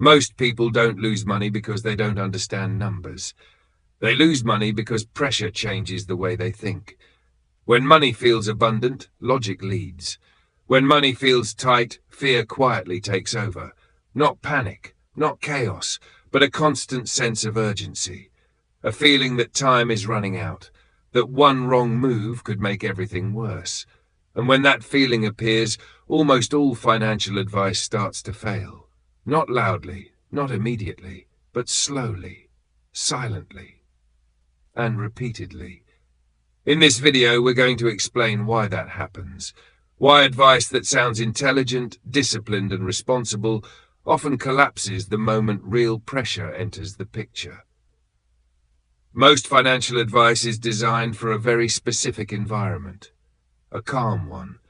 Most people don't lose money because they don't understand numbers. They lose money because pressure changes the way they think. When money feels abundant, logic leads. When money feels tight, fear quietly takes over. Not panic, not chaos, but a constant sense of urgency. A feeling that time is running out, that one wrong move could make everything worse. And when that feeling appears, almost all financial advice starts to fail. Not loudly, not immediately, but slowly, silently, and repeatedly. In this video, we're going to explain why that happens. Why advice that sounds intelligent, disciplined, and responsible often collapses the moment real pressure enters the picture. Most financial advice is designed for a very specific environment. A calm one.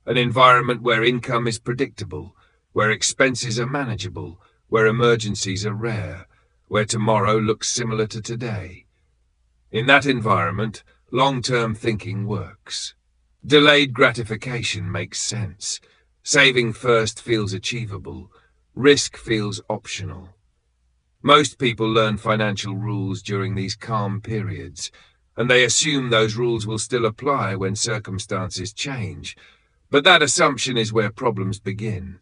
An environment where income is predictable, where expenses are manageable, where emergencies are rare, where tomorrow looks similar to today. In that environment, long-term thinking works. Delayed gratification makes sense. Saving first feels achievable. Risk feels optional. Most people learn financial rules during these calm periods, and they assume those rules will still apply when circumstances change. But that assumption is where problems begin.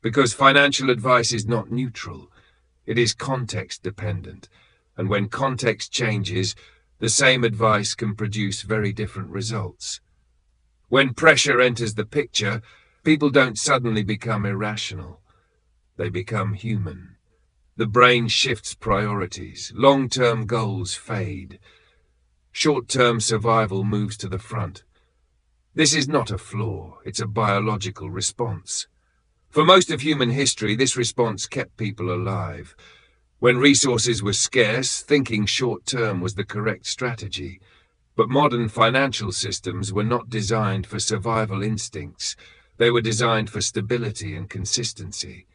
Because financial advice is not neutral, it is context-dependent, and when context changes, the same advice can produce very different results. When pressure enters the picture, people don't suddenly become irrational. They become human. The brain shifts priorities, long-term goals fade. Short-term survival moves to the front. This is not a flaw, it's a biological response. For most of human history, this response kept people alive. When resources were scarce, thinking short-term was the correct strategy. But modern financial systems were not designed for survival instincts. They were designed for stability and consistency.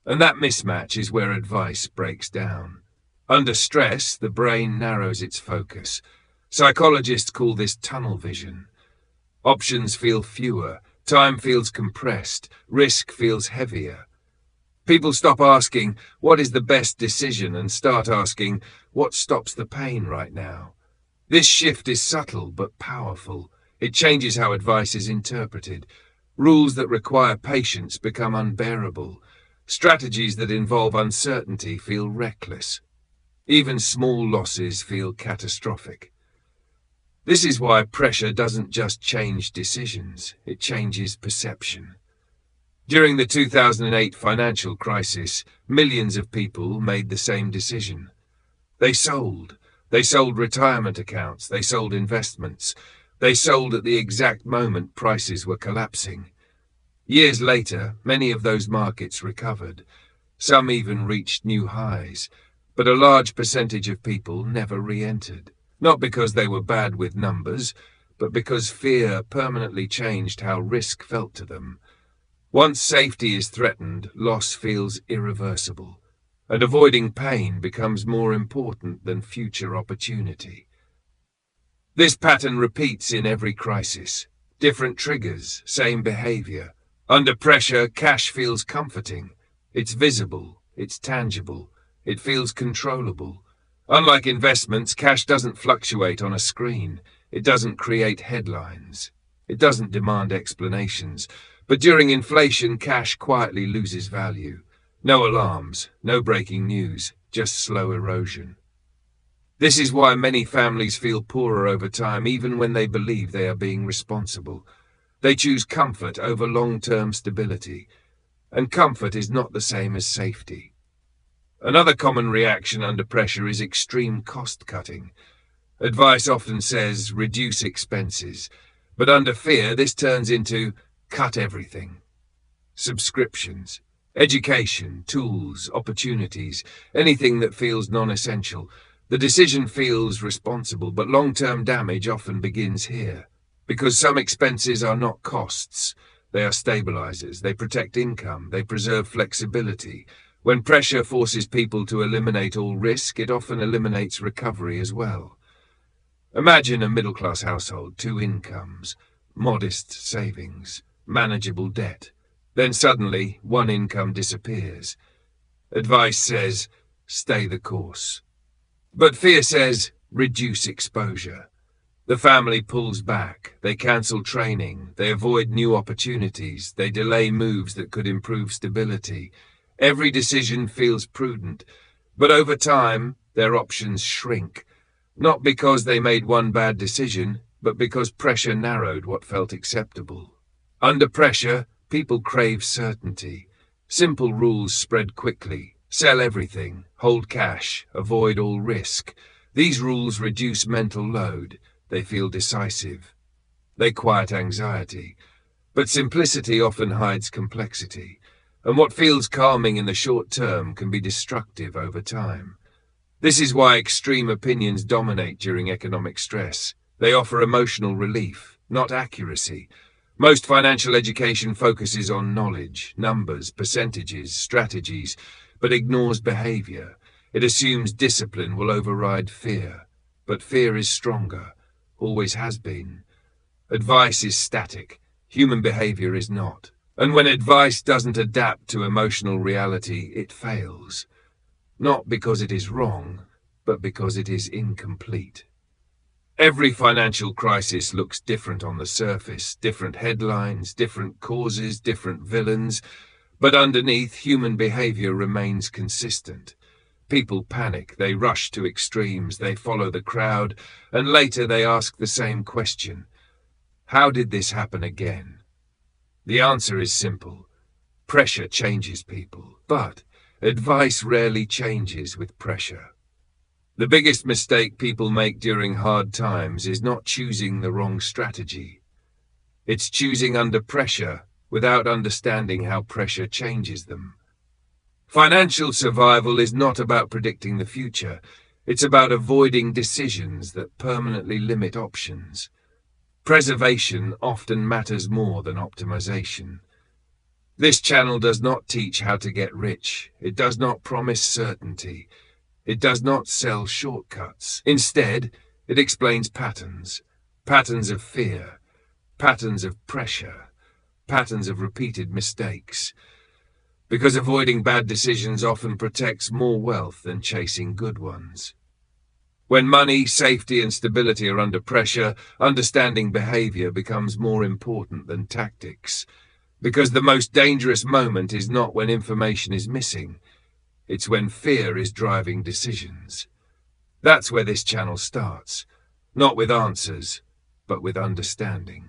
And that mismatch is where advice breaks down. Under stress, the brain narrows its focus. Psychologists call this tunnel vision. Options feel fewer, time feels compressed, risk feels heavier. People stop asking, what is the best decision, and start asking, what stops the pain right now? This shift is subtle but powerful. It changes how advice is interpreted. Rules that require patience become unbearable. Strategies that involve uncertainty feel reckless. Even small losses feel catastrophic. This is why pressure doesn't just change decisions, it changes perception. During the 2008 financial crisis, millions of people made the same decision. They sold. They sold retirement accounts, they sold investments. They sold at the exact moment prices were collapsing. Years later, many of those markets recovered. Some even reached new highs. But a large percentage of people never re-entered. Not because they were bad with numbers, but because fear permanently changed how risk felt to them. Once safety is threatened, loss feels irreversible, and avoiding pain becomes more important than future opportunity. This pattern repeats in every crisis. Different triggers, same behavior. Under pressure, cash feels comforting. It's visible, it's tangible, it feels controllable. Unlike investments, cash doesn't fluctuate on a screen. It doesn't create headlines. It doesn't demand explanations. But during inflation, cash quietly loses value. No alarms, no breaking news, just slow erosion. This is why many families feel poorer over time, even when they believe they are being responsible. They choose comfort over long-term stability. And comfort is not the same as safety. Another common reaction under pressure is extreme cost-cutting. Advice often says, reduce expenses. But under fear, this turns into, cut everything. Subscriptions, education, tools, opportunities, anything that feels non-essential. The decision feels responsible, but long-term damage often begins here. Because some expenses are not costs. They are stabilizers. They protect income. They preserve flexibility. When pressure forces people to eliminate all risk, it often eliminates recovery as well. Imagine a middle-class household, 2 incomes, modest savings, manageable debt. Then suddenly, one income disappears. Advice says, stay the course. But fear says, reduce exposure. The family pulls back, they cancel training, they avoid new opportunities, they delay moves that could improve stability. Every decision feels prudent, but over time, their options shrink. Not because they made one bad decision, but because pressure narrowed what felt acceptable. Under pressure, people crave certainty. Simple rules spread quickly. Sell everything, hold cash, avoid all risk. These rules reduce mental load. They feel decisive. They quiet anxiety. But simplicity often hides complexity, and what feels calming in the short term can be destructive over time. This is why extreme opinions dominate during economic stress. They offer emotional relief, not accuracy. Most financial education focuses on knowledge, numbers, percentages, strategies, but ignores behavior. It assumes discipline will override fear. But fear is stronger. Always has been. Advice is static. Human behavior is not. And when advice doesn't adapt to emotional reality, it fails. Not because it is wrong, but because it is incomplete. Every financial crisis looks different on the surface, different headlines, different causes, different villains, but underneath, human behavior remains consistent. People panic, they rush to extremes, they follow the crowd, and later they ask the same question. How did this happen again? The answer is simple. Pressure changes people, but advice rarely changes with pressure. The biggest mistake people make during hard times is not choosing the wrong strategy. It's choosing under pressure without understanding how pressure changes them. Financial survival is not about predicting the future. It's about avoiding decisions that permanently limit options. Preservation often matters more than optimization. This channel does not teach how to get rich. It does not promise certainty. It does not sell shortcuts. Instead, it explains patterns. Patterns of fear. Patterns of pressure. Patterns of repeated mistakes. Because avoiding bad decisions often protects more wealth than chasing good ones. When money, safety, and stability are under pressure, understanding behavior becomes more important than tactics. Because the most dangerous moment is not when information is missing. It's when fear is driving decisions. That's where this channel starts. Not with answers, but with understanding.